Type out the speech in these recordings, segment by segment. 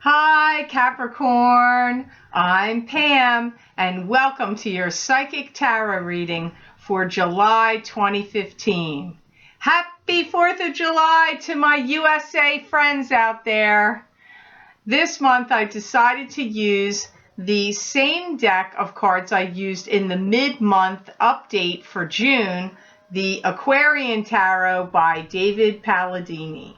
Hi Capricorn, I'm Pam and welcome to your Psychic Tarot reading for July 2015. Happy 4th of July to my USA friends out there. This month I decided to use the same deck of cards I used in the mid-month update for June, the Aquarian Tarot by David Palladini.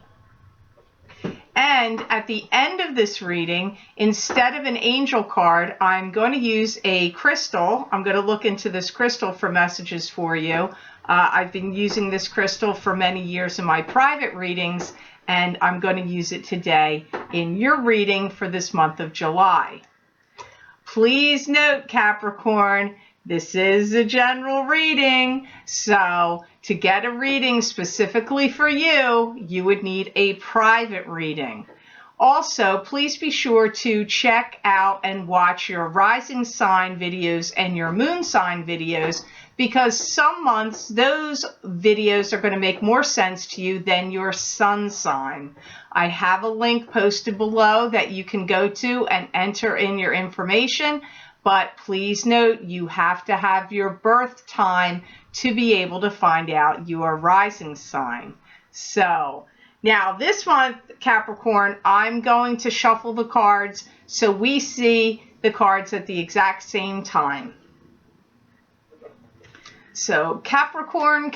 And at the end of this reading, instead of an angel card, I'm going to use a crystal. I'm going to look into this crystal for messages for you. I've been using this crystal for many years in my private readings, and I'm going to use it today in your reading for this month of July. Please note, Capricorn, this is a general reading, so to get a reading specifically for you, you would need a private reading. Also, please be sure to check out and watch your rising sign videos and your moon sign videos, because some months those videos are going to make more sense to you than your sun sign. I have a link posted below that you can go to and enter in your information. But please note, you have to have your birth time to be able to find out your rising sign. So now this month, Capricorn, I'm going to shuffle the cards so we see the cards at the exact same time. So Capricorn,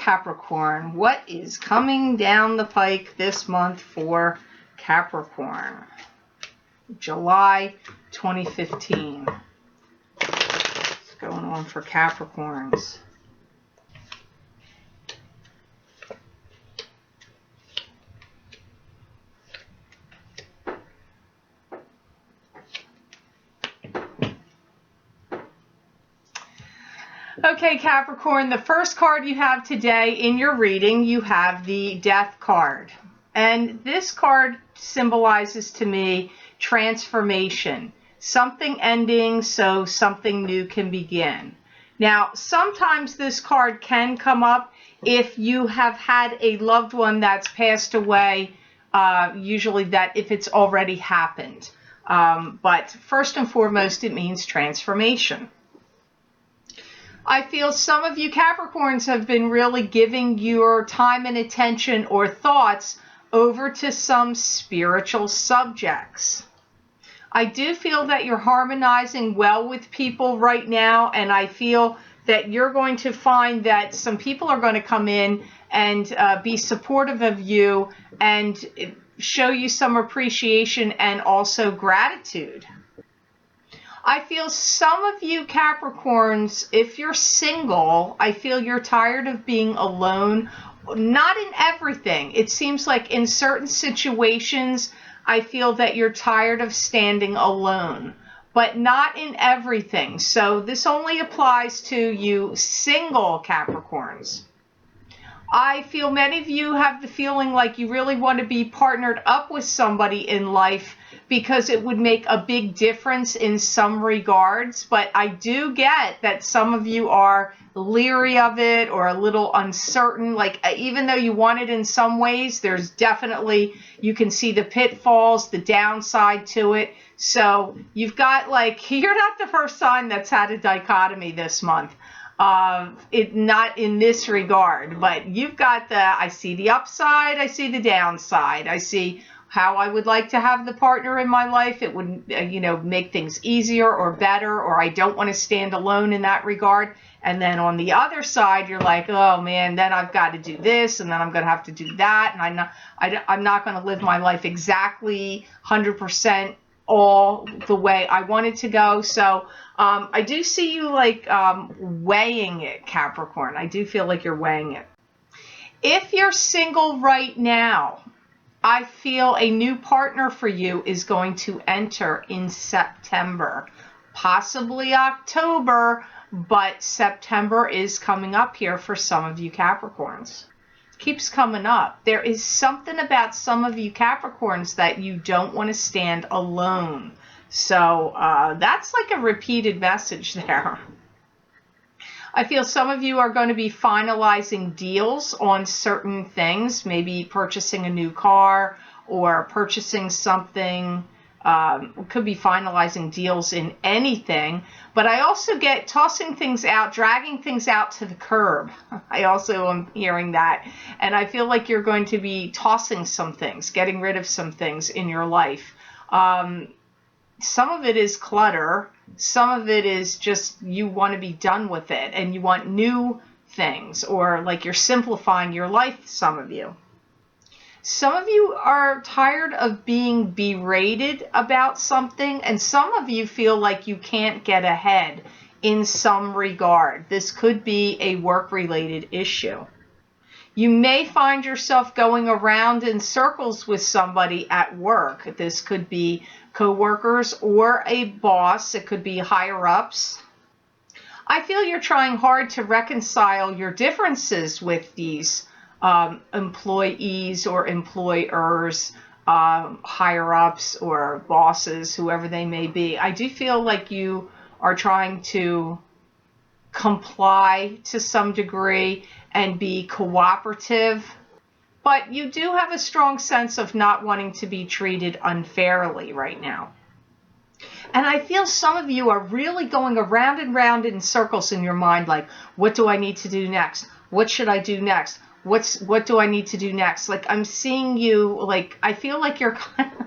what is coming down the pike this month for Capricorn? July 2015. Going on for Capricorns. Okay, Capricorn, the first card you have today in your reading, you have the Death card. And this card symbolizes to me transformation. Something ending so something new can begin. Now, sometimes this card can come up if you have had a loved one that's passed away, usually that if it's already happened. But first and foremost, it means transformation. I feel some of you Capricorns have been really giving your time and attention or thoughts over to some spiritual subjects. I do feel that you're harmonizing well with people right now, and I feel that you're going to find that some people are going to come in and be supportive of you and show you some appreciation and also gratitude. I feel some of you Capricorns, if you're single, I feel you're tired of being alone. Not in everything. It seems like in certain situations, I feel that you're tired of standing alone, but not in everything. So this only applies to you single Capricorns. I feel many of you have the feeling like you really want to be partnered up with somebody in life because it would make a big difference in some regards. But I do get that some of you are leery of it or a little uncertain. Like, even though you want it in some ways, there's definitely, you can see the pitfalls, the downside to it. So you've got, like, you're not the first sign that's had a dichotomy this month. Not in this regard, but you've got I see the upside, I see the downside, I see how I would like to have the partner in my life. It would, make things easier or better, or I don't want to stand alone in that regard. And then on the other side, you're like, oh man, then I've got to do this, and then I'm going to have to do that, and I'm not going to live my life exactly 100% all the way I want it to go. So I do see you like weighing it, Capricorn. I do feel like you're weighing it. If you're single right now, I feel a new partner for you is going to enter in September, possibly October, but September is coming up here for some of you Capricorns. Keeps coming up. There is something about some of you Capricorns that you don't want to stand alone. So that's like a repeated message there. I feel some of you are going to be finalizing deals on certain things, maybe purchasing a new car or purchasing something could be finalizing deals in anything, but I also get tossing things out, dragging things out to the curb. I also am hearing that. And I feel like you're going to be tossing some things, getting rid of some things in your life. Some of it is clutter. Some of it is just you want to be done with it and you want new things, or like you're simplifying your life, some of you. Some of you are tired of being berated about something, and some of you feel like you can't get ahead in some regard. This could be a work-related issue. You may find yourself going around in circles with somebody at work. This could be coworkers or a boss. It could be higher ups. I feel you're trying hard to reconcile your differences with these employees or employers, higher ups or bosses, whoever they may be. I do feel like you are trying to comply to some degree and be cooperative, but you do have a strong sense of not wanting to be treated unfairly right now. And I feel some of you are really going around and round in circles in your mind, like, what do I need to do next? What should I do next? What do I need to do next? Like, I'm seeing you, like, I feel like you're kind of,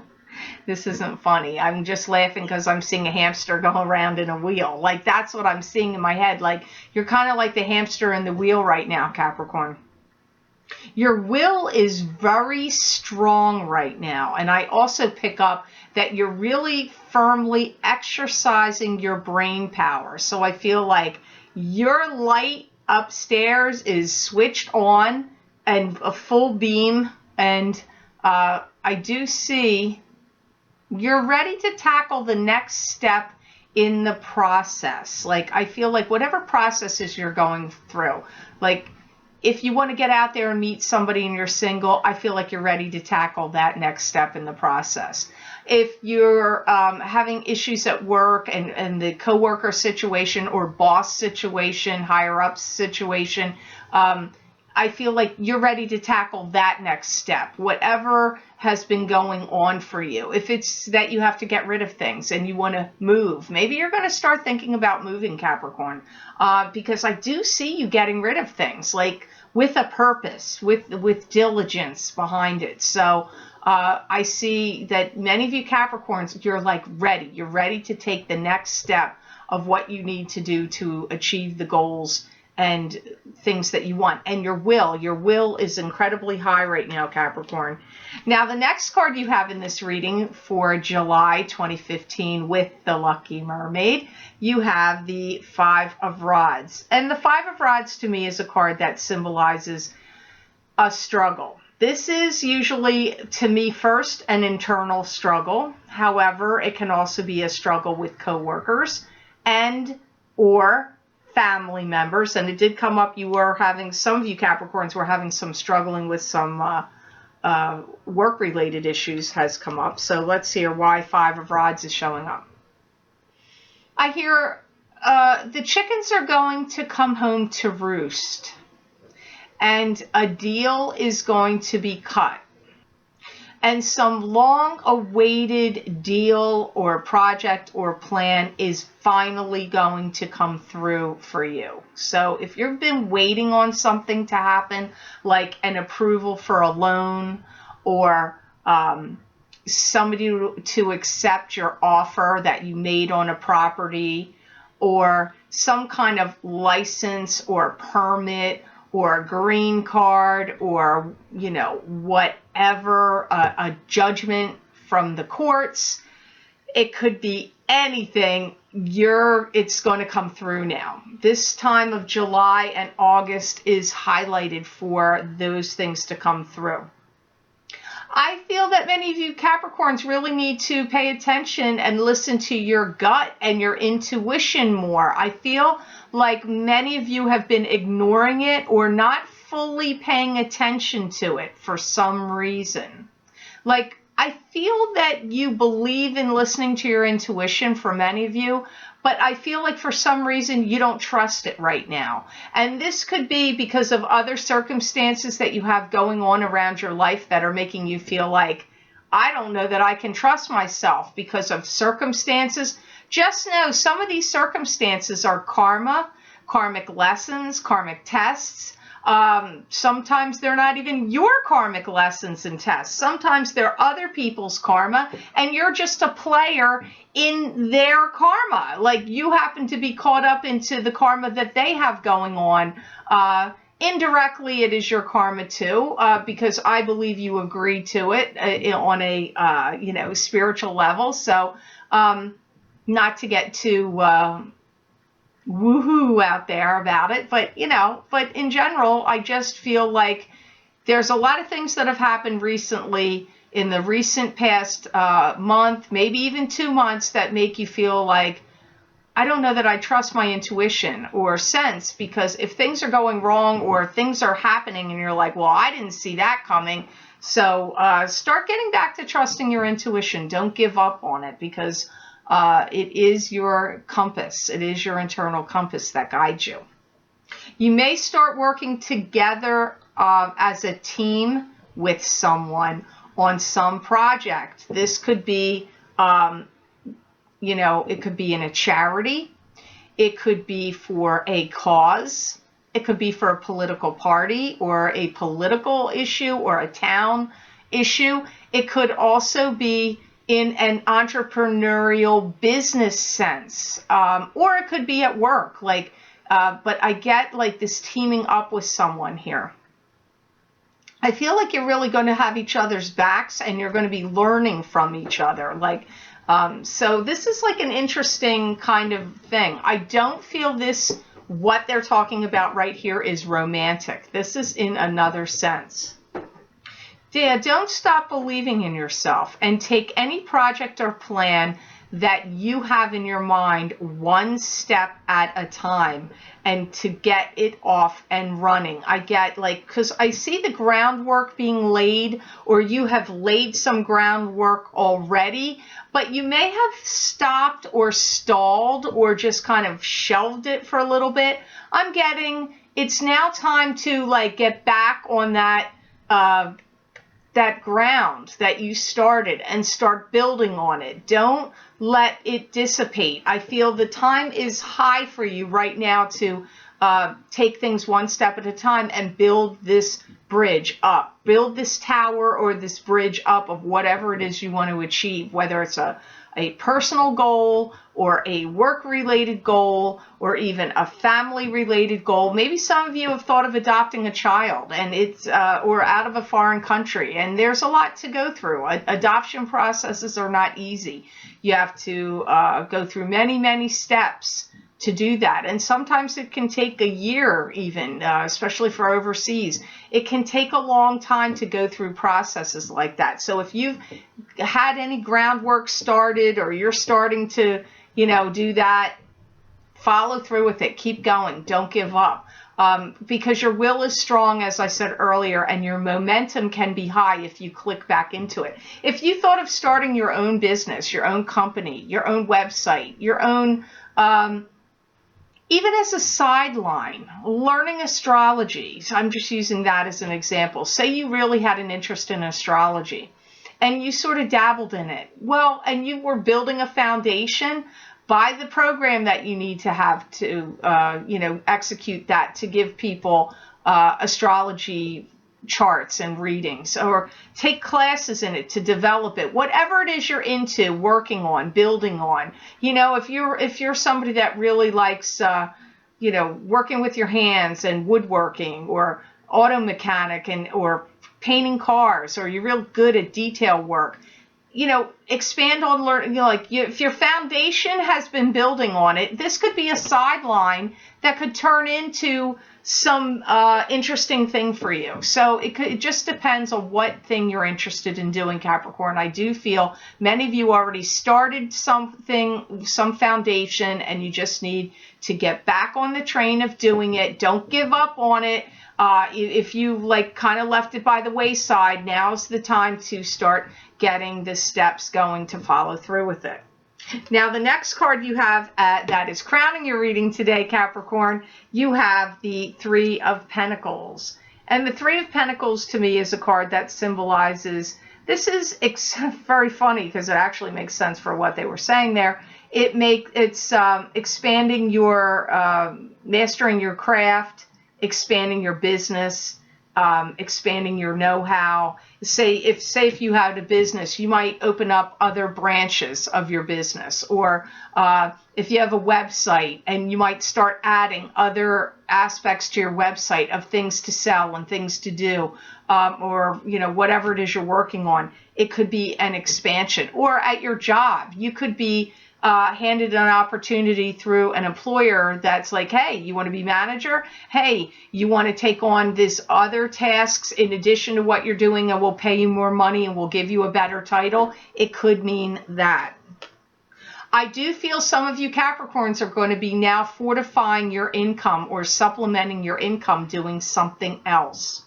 this isn't funny. I'm just laughing because I'm seeing a hamster go around in a wheel. Like, that's what I'm seeing in my head. Like, you're kind of like the hamster in the wheel right now, Capricorn. Your will is very strong right now. And I also pick up that you're really firmly exercising your brain power. So I feel like your light upstairs is switched on and a full beam. And I do see you're ready to tackle the next step in the process. Like, I feel like whatever processes you're going through, like, if you want to get out there and meet somebody and you're single, I feel like you're ready to tackle that next step in the process. If you're having issues at work and the coworker situation or boss situation, higher up situation, I feel like you're ready to tackle that next step, whatever has been going on for you. If it's that you have to get rid of things and you want to move, maybe you're going to start thinking about moving, Capricorn, because I do see you getting rid of things, like with a purpose, with diligence behind it. So I see that many of you Capricorns, you're like ready. You're ready to take the next step of what you need to do to achieve the goals and things that you want. And your will is incredibly high right now, Capricorn. Now, the next card you have in this reading for July 2015 with the Lucky Mermaid, you have the Five of Rods. And the Five of Rods to me is a card that symbolizes a struggle. This is usually, to me, first an internal struggle. However, it can also be a struggle with coworkers and or family members. And it did come up, you were having, some of you Capricorns were having some struggling with some work-related issues has come up. So let's hear why Five of Rods is showing up. I hear the chickens are going to come home to roost. And a deal is going to be cut. And some long-awaited deal or project or plan is finally going to come through for you. So if you've been waiting on something to happen, like an approval for a loan or somebody to accept your offer that you made on a property, or some kind of license or permit or a green card, or, you know, whatever, a judgment from the courts. It could be anything. It's going to come through now. This time of July and August is highlighted for those things to come through. I feel that many of you Capricorns really need to pay attention and listen to your gut and your intuition more. I feel like many of you have been ignoring it or not fully paying attention to it for some reason. Like, I feel that you believe in listening to your intuition for many of you, but I feel like for some reason you don't trust it right now. And this could be because of other circumstances that you have going on around your life that are making you feel like, I don't know that I can trust myself because of circumstances. Just know some of these circumstances are karma, karmic lessons, karmic tests. Sometimes they're not even your karmic lessons and tests. Sometimes they're other people's karma, and you're just a player in their karma. Like you happen to be caught up into the karma that they have going on. Indirectly, it is your karma too, because I believe you agree to it on a spiritual level. So, not to get too woohoo out there about it, but in general, I just feel like there's a lot of things that have happened recently in the recent past month, maybe even 2 months, that make you feel like, I don't know that I trust my intuition or sense, because if things are going wrong or things are happening and you're like, well, I didn't see that coming. So start getting back to trusting your intuition. Don't give up on it, because it is your compass. It is your internal compass that guides you. You may start working together as a team with someone on some project. This could be it could be in a charity. It could be for a cause. It could be for a political party or a political issue or a town issue. It could also be in an entrepreneurial business sense, or it could be at work. But I get like this teaming up with someone here. I feel like you're really going to have each other's backs, and you're going to be learning from each other. So this is like an interesting kind of thing. I don't feel what they're talking about right here is romantic. This is in another sense. Yeah, don't stop believing in yourself, and take any project or plan that you have in your mind one step at a time, and to get it off and running. I get because I see the groundwork being laid, or you have laid some groundwork already, but you may have stopped or stalled or just kind of shelved it for a little bit. I'm getting it's now time to get back on that ground that you started and start building on it. Don't let it dissipate. I feel the time is high for you right now to take things one step at a time and build this bridge up. Build this tower or this bridge up of whatever it is you want to achieve, whether it's a personal goal or a work-related goal or even a family-related goal. Maybe some of you have thought of adopting a child, and it's or out of a foreign country, and there's a lot to go through. Adoption processes are not easy. You have to go through many, many steps to do that, and sometimes it can take a year even, especially for overseas. It can take a long time to go through processes like that. So if you've had any groundwork started, or you're starting to do that, follow through with it. Keep going. Don't give up, because your will is strong, as I said earlier, and your momentum can be high if you click back into it. If you thought of starting your own business, your own company, your own website, your own even as a sideline, learning astrology. So I'm just using that as an example. Say you really had an interest in astrology and you sort of dabbled in it. Well, and you were building a foundation. Buy the program that you need to have to, execute that, to give people astrology charts and readings, or take classes in it to develop it. Whatever it is you're into, working on, building on. If you're somebody that really likes, working with your hands and woodworking, or auto mechanic, or painting cars, or you're real good at detail work, expand on learning. If your foundation has been building on it, this could be a sideline that could turn into some interesting thing for you. So it just depends on what thing you're interested in doing, Capricorn. I do feel many of you already started something, some foundation, and you just need to get back on the train of doing it. Don't give up on it. If you kind of left it by the wayside, now's the time to start getting the steps going to follow through with it. Now, the next card you have that is crowning your reading today, Capricorn, you have the Three of Pentacles. And the Three of Pentacles to me is a card that symbolizes This is very funny because it actually makes sense for what they were saying there. It's expanding your mastering your craft, expanding your business, expanding your know-how. Say if you had a business, you might open up other branches of your business, or if you have a website, and you might start adding other aspects to your website of things to sell and things to do, or whatever it is you're working on. It could be an expansion. Or at your job, you could be handed an opportunity through an employer that's like, hey, you want to be manager? Hey, you want to take on this other tasks in addition to what you're doing, and we'll pay you more money and we'll give you a better title. It could mean that. I do feel some of you Capricorns are going to be now fortifying your income or supplementing your income doing something else.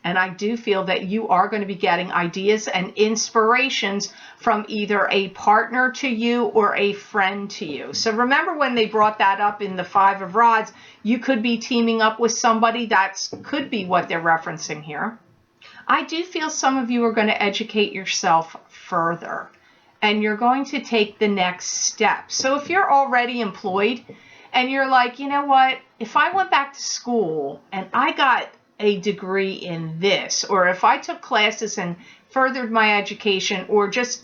And I do feel that you are going to be getting ideas and inspirations from either a partner to you or a friend to you. So remember when they brought that up in the Five of Rods, you could be teaming up with somebody. That could be what they're referencing here. I do feel some of you are going to educate yourself further, and you're going to take the next step. So if you're already employed and you're like, you know what, if I went back to school and I got a degree in this, or if I took classes and furthered my education, or just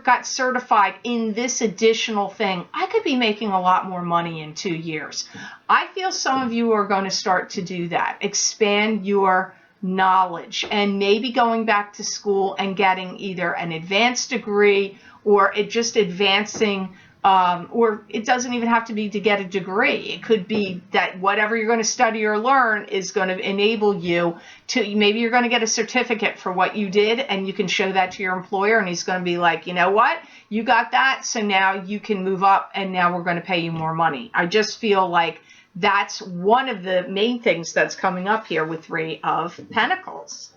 got certified in this additional thing, I could be making a lot more money in 2 years. I feel some of you are going to start to do that, expand your knowledge, and maybe going back to school and getting either an advanced degree, or just advancing, or it doesn't even have to be to get a degree. It could be that whatever you're going to study or learn is going to enable you to, maybe you're going to get a certificate for what you did, and you can show that to your employer, and he's going to be like, you know what, you got that, so now you can move up, and now we're going to pay you more money. I just feel like that's one of the main things that's coming up here with Three of Pentacles.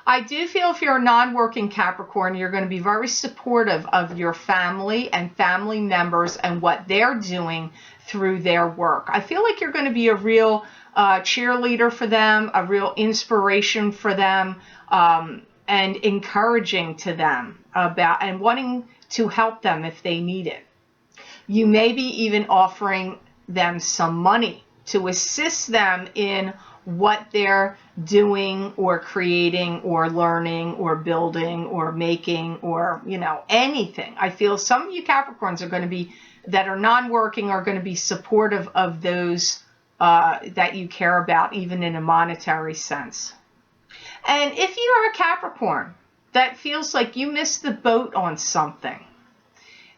I do feel if you're a non-working Capricorn, you're going to be very supportive of your family and family members and what they're doing through their work. I feel like you're going to be a real cheerleader for them, a real inspiration for them, and encouraging to them about and wanting to help them if they need it. You may be even offering them some money to assist them in what they're doing or creating or learning or building or making, or anything. I feel some of you Capricorns are going to be, that are non-working, are going to be supportive of those that you care about, even in a monetary sense. And if you are a Capricorn that feels like you missed the boat on something,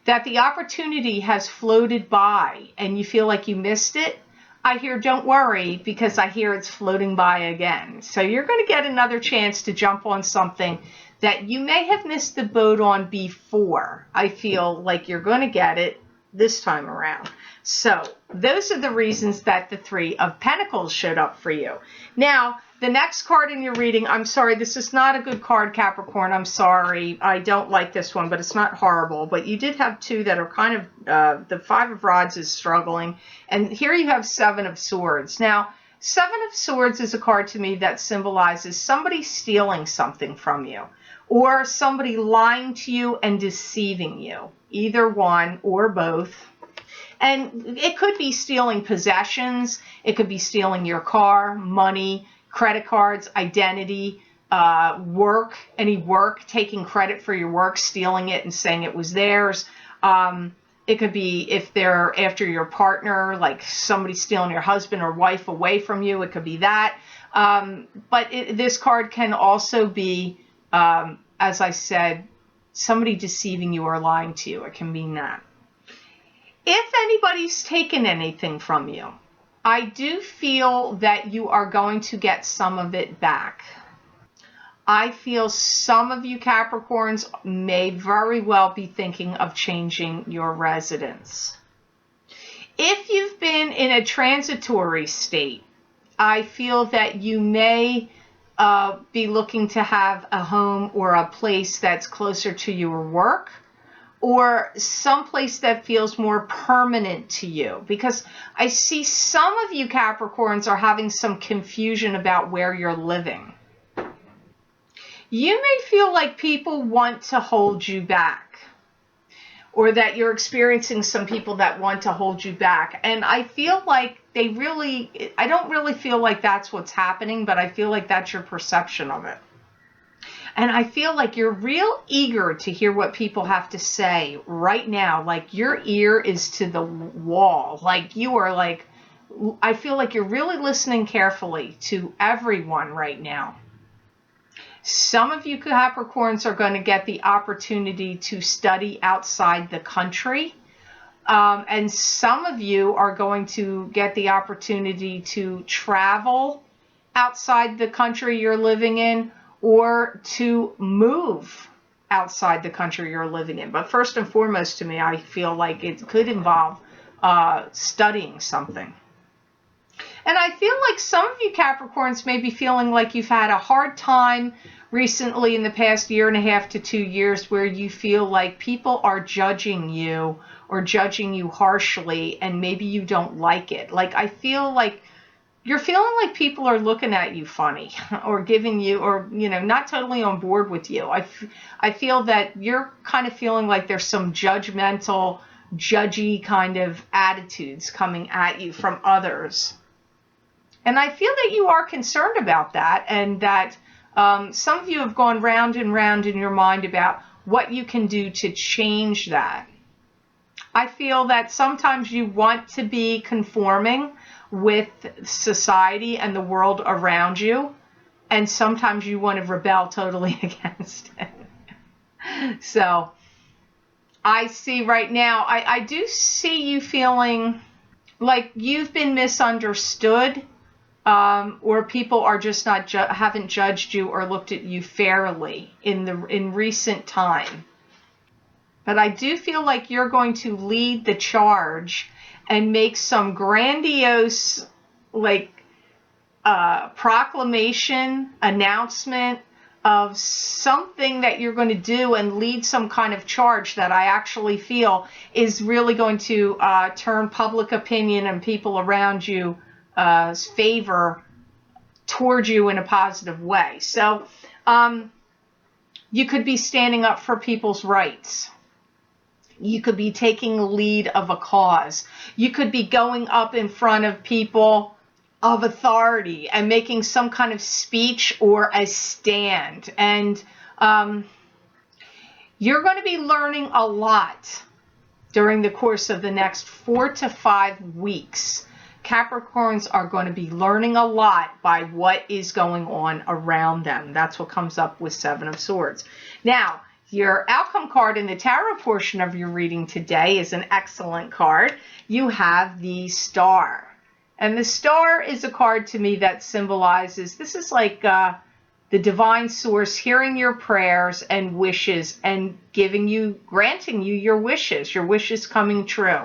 that the opportunity has floated by and you feel like you missed it, I hear don't worry, because I hear it's floating by again. So you're going to get another chance to jump on something that you may have missed the boat on before. I feel like you're going to get it this time around. So those are the reasons that the Three of Pentacles showed up for you. Now, the next card in your reading, I'm sorry, this is not a good card, Capricorn. I'm sorry. I don't like this one, but it's not horrible. But you did have two that are kind of, the Five of Rods is struggling. And here you have Seven of Swords. Now, Seven of Swords is a card to me that symbolizes somebody stealing something from you, or somebody lying to you and deceiving you. Either one or both. And it could be stealing possessions. It could be stealing your car, money, credit cards, identity, work, any work, taking credit for your work, stealing it and saying it was theirs. It could be if they're after your partner, like somebody stealing your husband or wife away from you. It could be that. But this card can also be, as I said, somebody deceiving you or lying to you. It can mean that. If anybody's taken anything from you, I do feel that you are going to get some of it back. I feel some of you Capricorns may very well be thinking of changing your residence. If you've been in a transitory state, I feel that you may be looking to have a home or a place that's closer to your work, or someplace that feels more permanent to you. Because I see some of you Capricorns are having some confusion about where you're living. You may feel like people want to hold you back, or that you're experiencing some people that want to hold you back. And I feel like I don't really feel like that's what's happening, but I feel like that's your perception of it. And I feel like you're real eager to hear what people have to say right now. Like your ear is to the wall. Like you are like, I feel like you're really listening carefully to everyone right now. Some of you Capricorns are going to get the opportunity to study outside the country. And some of you are going to get the opportunity to travel outside the country you're living in, or to move outside the country you're living in. But first and foremost, to me, I feel like it could involve studying something. And I feel like some of you Capricorns may be feeling like you've had a hard time recently in the past year and a half to 2 years, where you feel like people are judging you or judging you harshly, and maybe you don't like it. Like I feel like you're feeling like people are looking at you funny or giving you, or, not totally on board with you. I feel that you're kind of feeling like there's some judgmental, judgy kind of attitudes coming at you from others. And I feel that you are concerned about that, and that some of you have gone round and round in your mind about what you can do to change that. I feel that sometimes you want to be conforming with society and the world around you, and sometimes you want to rebel totally against it. So I see right now, I do see you feeling like you've been misunderstood, or people are just not haven't judged you or looked at you fairly in recent time. But I do feel like you're going to lead the charge and make some grandiose, proclamation, announcement of something that you're going to do, and lead some kind of charge that I actually feel is really going to turn public opinion and people around you favor towards you in a positive way. So you could be standing up for people's rights. You could be taking the lead of a cause. You could be going up in front of people of authority and making some kind of speech or a stand. And you're going to be learning a lot during the course of the next 4 to 5 weeks. Capricorns are going to be learning a lot by what is going on around them. That's what comes up with Seven of Swords. Now, your outcome card in the tarot portion of your reading today is an excellent card. You have the Star. And the Star is a card to me that symbolizes, this is like the divine source hearing your prayers and wishes and granting you your wishes coming true.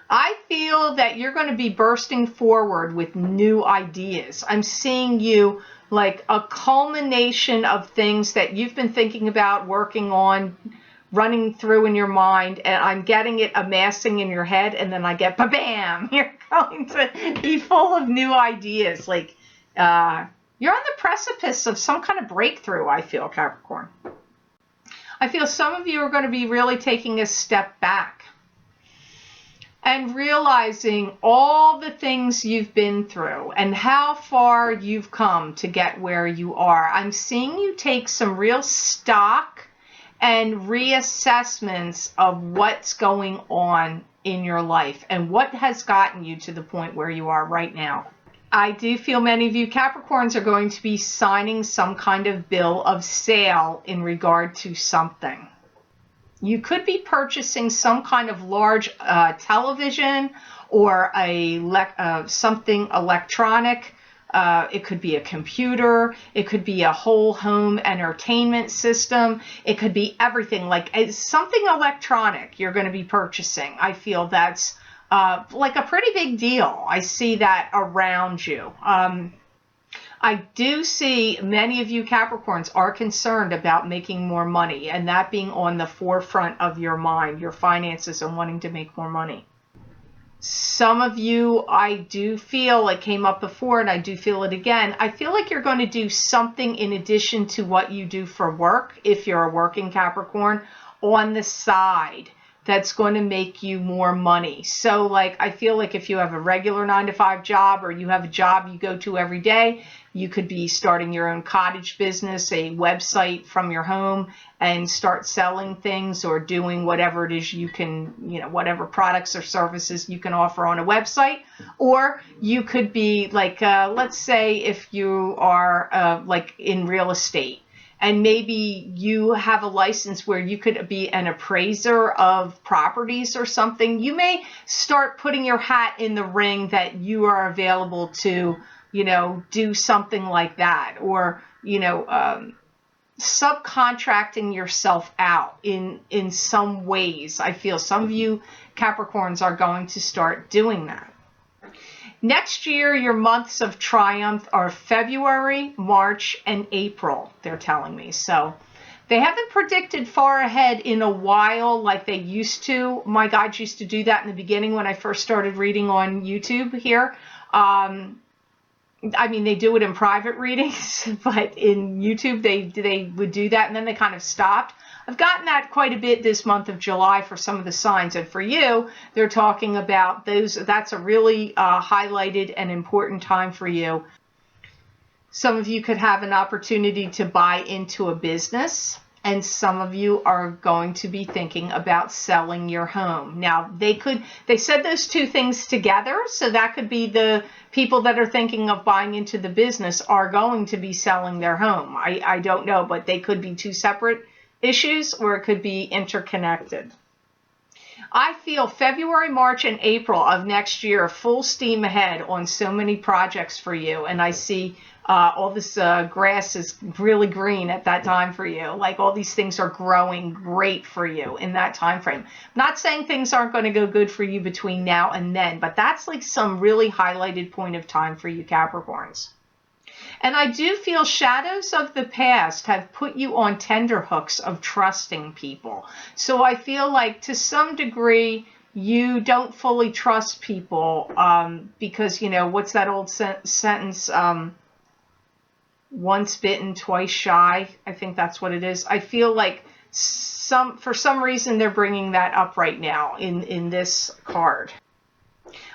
I feel that you're going to be bursting forward with new ideas. I'm seeing you like a culmination of things that you've been thinking about, working on, running through in your mind, and I'm getting it amassing in your head, and then I get ba-bam! You're going to be full of new ideas. Like you're on the precipice of some kind of breakthrough, I feel, Capricorn. I feel some of you are going to be really taking a step back and realizing all the things you've been through and how far you've come to get where you are. I'm seeing you take some real stock and reassessments of what's going on in your life and what has gotten you to the point where you are right now. I do feel many of you Capricorns are going to be signing some kind of bill of sale in regard to something. You could be purchasing some kind of large television or something electronic. It could be a computer. It could be a whole home entertainment system. It could be everything, like something electronic you're going to be purchasing. I feel that's like a pretty big deal. I see that around you. I do see many of you Capricorns are concerned about making more money, and that being on the forefront of your mind, your finances and wanting to make more money. Some of you, I do feel, it came up before and I do feel it again, I feel like you're going to do something in addition to what you do for work, if you're a working Capricorn, on the side that's going to make you more money. So like, I feel like if you have a regular 9-to-5 job, or you have a job you go to every day, you could be starting your own cottage business, a website from your home, and start selling things or doing whatever it is you can, whatever products or services you can offer on a website. Or you could be like, let's say if you are like in real estate, and maybe you have a license where you could be an appraiser of properties or something. You may start putting your hat in the ring that you are available to, do something like that, or, subcontracting yourself out in some ways. I feel some of you Capricorns are going to start doing that. Next year, your months of triumph are February, March, and April, they're telling me. So they haven't predicted far ahead in a while like they used to. My guides used to do that in the beginning when I first started reading on YouTube here. I mean, they do it in private readings, but in YouTube, they would do that, and then they kind of stopped. I've gotten that quite a bit this month of July for some of the signs, and for you, they're talking about those. That's a really highlighted and important time for you. Some of you could have an opportunity to buy into a business, and some of you are going to be thinking about selling your home. Now, they said those two things together, so that could be the people that are thinking of buying into the business are going to be selling their home. I don't know, but they could be two separate issues, or it could be interconnected. I feel February, March, and April of next year full steam ahead on so many projects for you, and I see all this grass is really green at that time for you. Like, all these things are growing great for you in that time frame. I'm not saying things aren't going to go good for you between now and then, but that's like some really highlighted point of time for you Capricorns. And I do feel shadows of the past have put you on tenterhooks of trusting people. So I feel like to some degree you don't fully trust people because, what's that old sentence? Once bitten, twice shy. I think that's what it is. I feel like for some reason they're bringing that up right now in this card.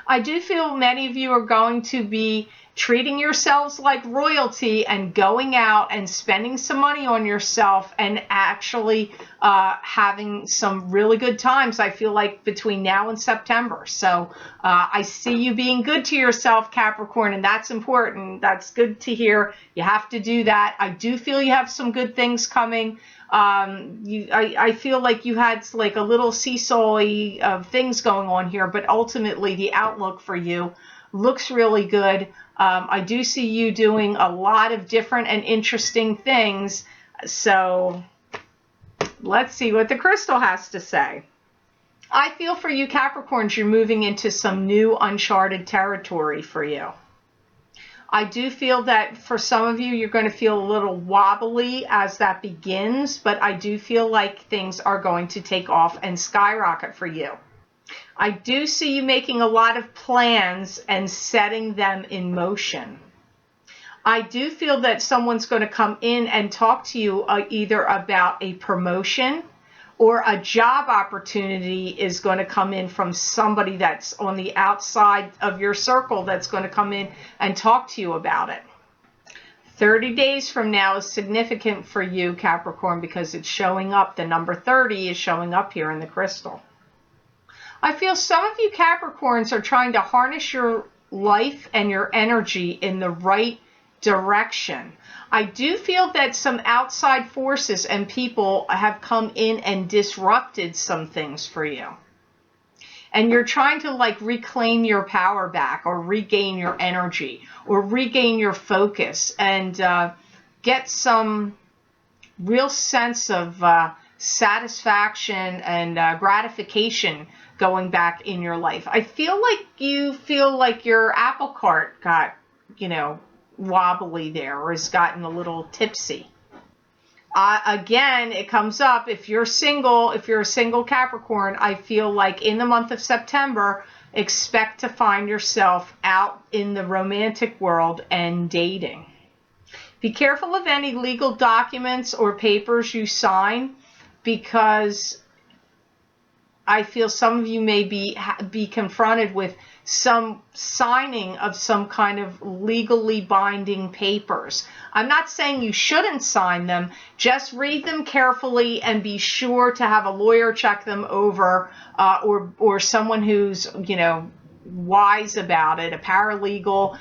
I do feel many of you are going to be treating yourselves like royalty and going out and spending some money on yourself and actually having some really good times, I feel like, between now and September. So I see you being good to yourself, Capricorn, and that's important. That's good to hear. You have to do that. I do feel you have some good things coming. I feel like you had like a little seesaw-y of things going on here, but ultimately the outlook for you looks really good. I do see you doing a lot of different and interesting things. So let's see what the crystal has to say. I feel for you Capricorns, you're moving into some new uncharted territory for you. I do feel that for some of you, you're going to feel a little wobbly as that begins, but I do feel like things are going to take off and skyrocket for you. I do see you making a lot of plans and setting them in motion. I do feel that someone's going to come in and talk to you either about a promotion or a job opportunity is going to come in from somebody that's on the outside of your circle that's going to come in and talk to you about it. 30 days from now is significant for you, Capricorn, because it's showing up. The number 30 is showing up here in the crystal. I feel some of you Capricorns are trying to harness your life and your energy in the right direction. I do feel that some outside forces and people have come in and disrupted some things for you. And you're trying to like reclaim your power back or regain your energy or regain your focus and get some real sense of satisfaction and gratification going back in your life. I feel like you feel like your apple cart got, wobbly there or has gotten a little tipsy. Again, it comes up if you're a single Capricorn, I feel like in the month of September, expect to find yourself out in the romantic world and dating. Be careful of any legal documents or papers you sign, because I feel some of you may be confronted with some signing of some kind of legally binding papers. I'm not saying you shouldn't sign them. Just read them carefully and be sure to have a lawyer check them over, or someone who's, wise about it, a paralegal,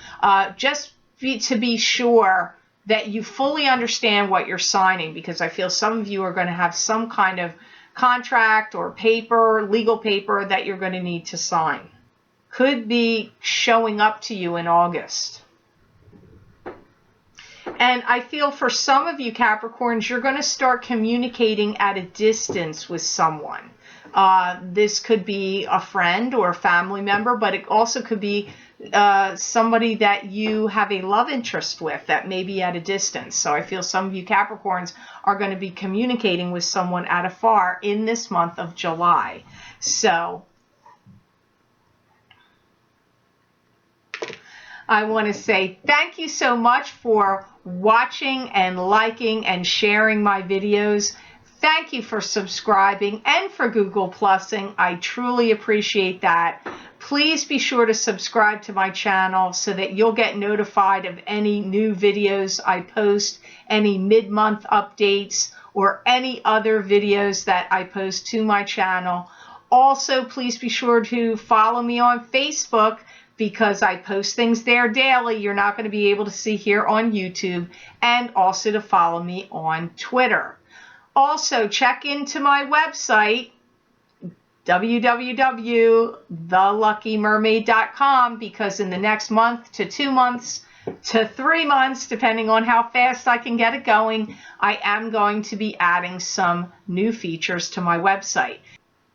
to be sure that you fully understand what you're signing, because I feel some of you are going to have some kind of contract or paper, legal paper, that you're going to need to sign. Could be showing up to you in August. And I feel for some of you Capricorns, you're going to start communicating at a distance with someone. This could be a friend or a family member, but it also could be somebody that you have a love interest with that may be at a distance. So I feel some of you Capricorns are going to be communicating with someone at afar in this month of July. So I want to say thank you so much for watching and liking and sharing my videos. Thank you for subscribing and for Google Plusing. I truly appreciate that. Please be sure to subscribe to my channel so that you'll get notified of any new videos I post, any mid-month updates, or any other videos that I post to my channel. Also, please be sure to follow me on Facebook, because I post things there daily you're not going to be able to see here on YouTube, and also to follow me on Twitter. Also, check into my website, www.theluckymermaid.com, because in the next month to 2 months to 3 months, depending on how fast I can get it going, I am going to be adding some new features to my website.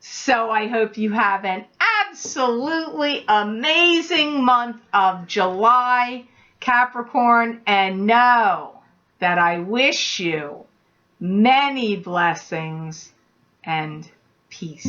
So I hope you have an absolutely amazing month of July, Capricorn, and know that I wish you many blessings and peace.